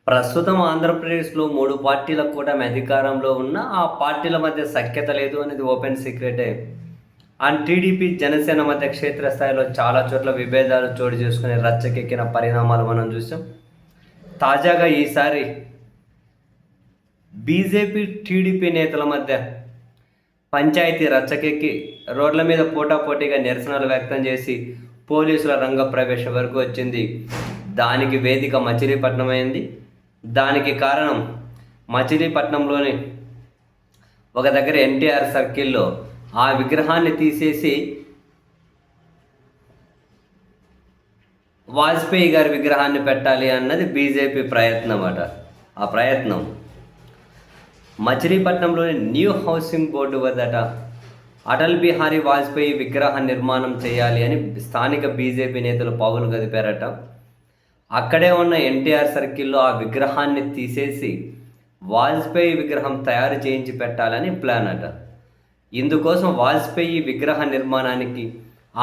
ప్రస్తుతం ఆంధ్రప్రదేశ్‌లో 3 పార్టీల కూటమి అధికారంలో ఉన్న, ఆ పార్టీల మధ్య సఖ్యత లేదు అనేది ఓపెన్ సీక్రెటే. అండ్ టీడీపీ, జనసేన మధ్య క్షేత్రస్థాయిలో చాలా చోట్ల విభేదాలు చోటు చేసుకుని రచ్చకెక్కిన పరిణామాలు మనం చూసాం. తాజాగా ఈసారి బీజేపీ, టీడీపీ నేతల మధ్య పంచాయతీ రచ్చకెక్కి రోడ్ల మీద పోటాపోటీగా నిరసనలు వ్యక్తం చేసి పోలీసుల రంగప్రవేశం వరకు వచ్చింది. దానికి వేదిక మచిలీపట్నం అయింది. దానికి కారణం మచిలీపట్నంలోని ఒక దగ్గర ఎన్టీఆర్ సర్కిల్లో ఆ విగ్రహాన్ని తీసేసి వాజ్పేయి గారి విగ్రహాన్ని పెట్టాలి అన్నది బీజేపీ ప్రయత్నం అట. ఆ ప్రయత్నం మచిలీపట్నంలోని న్యూ హౌసింగ్ బోర్డు వద్దట అటల్ బిహారీ వాజ్పేయి విగ్రహ నిర్మాణం చేయాలి అని స్థానిక బీజేపీ నేతలు పావులు కదిపారట. అక్కడే ఉన్న ఎన్టీఆర్ సర్కిల్లో ఆ విగ్రహాన్ని తీసేసి వాజ్పేయి విగ్రహం తయారు చేయించి పెట్టాలని ప్లాన్ అట. ఇందుకోసం వాజ్పేయి విగ్రహ నిర్మాణానికి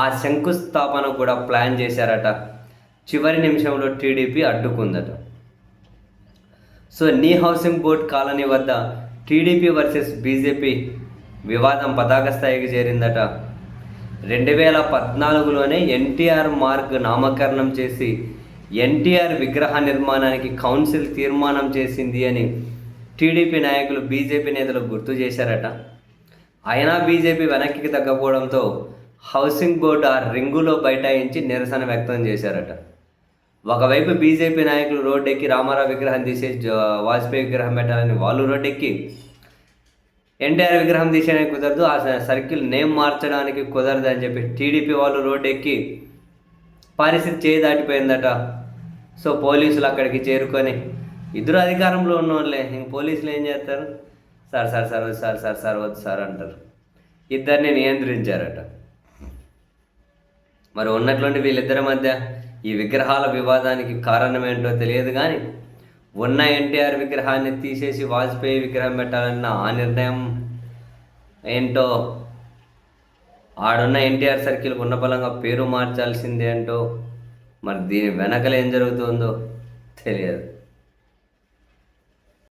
ఆ శంకుస్థాపన కూడా ప్లాన్ చేశారట. చివరి నిమిషంలో టీడీపీ అడ్డుకుందట. సో నీ హౌసింగ్ బోర్డ్ కాలనీ వద్ద టీడీపీ వర్సెస్ బీజేపీ వివాదం పతాక స్థాయికి చేరిందట. 2014లోనే ఎన్టీఆర్ మార్గ్ నామకరణం చేసి ఎన్టీఆర్ విగ్రహ నిర్మాణానికి కౌన్సిల్ తీర్మానం చేసింది అని టీడీపీ నాయకులు, బీజేపీ నేతలు గుర్తు చేశారట. అయినా బీజేపీ వెనక్కి తగ్గకపోవడంతో హౌసింగ్ బోర్డు ఆ రింగులో బైఠాయించి నిరసన వ్యక్తం చేశారట. ఒకవైపు బీజేపీ నాయకులు రోడ్డెక్కి రామారావు విగ్రహం తీసేసి వాజ్పేయి విగ్రహం పెట్టాలని వాళ్ళు రోడ్డెక్కి, ఎన్టీఆర్ విగ్రహం తీసేయడానికి కుదరదు, ఆ సర్కిల్ నేమ్ మార్చడానికి కుదరదు అని చెప్పి టీడీపీ వాళ్ళు రోడ్డెక్కి పరిస్థితి చేయి దాటిపోయిందట. సో పోలీసులు అక్కడికి చేరుకొని, ఇద్దరు అధికారంలో ఉన్న వాళ్ళే, ఇంక పోలీసులు ఏం చేస్తారు, sir sir sir sir sir sir వద్దు సార్ అంటారు. ఇద్దరిని నియంత్రించారట. మరి ఉన్నటువంటి వీళ్ళిద్దరి మధ్య ఈ విగ్రహాల వివాదానికి కారణం ఏంటో తెలియదు, కానీ ఉన్న ఎన్టీఆర్ విగ్రహాన్ని తీసేసి వాజ్పేయి విగ్రహం పెట్టాలన్న ఆ నిర్ణయం ఏంటో, ఆడున్న ఎన్టీఆర్ సర్కిల్కి ఉన్న బలంగా పేరు మార్చాల్సింది ఏంటో, మరి దీని వెనకలు ఏం జరుగుతుందో తెలియదు.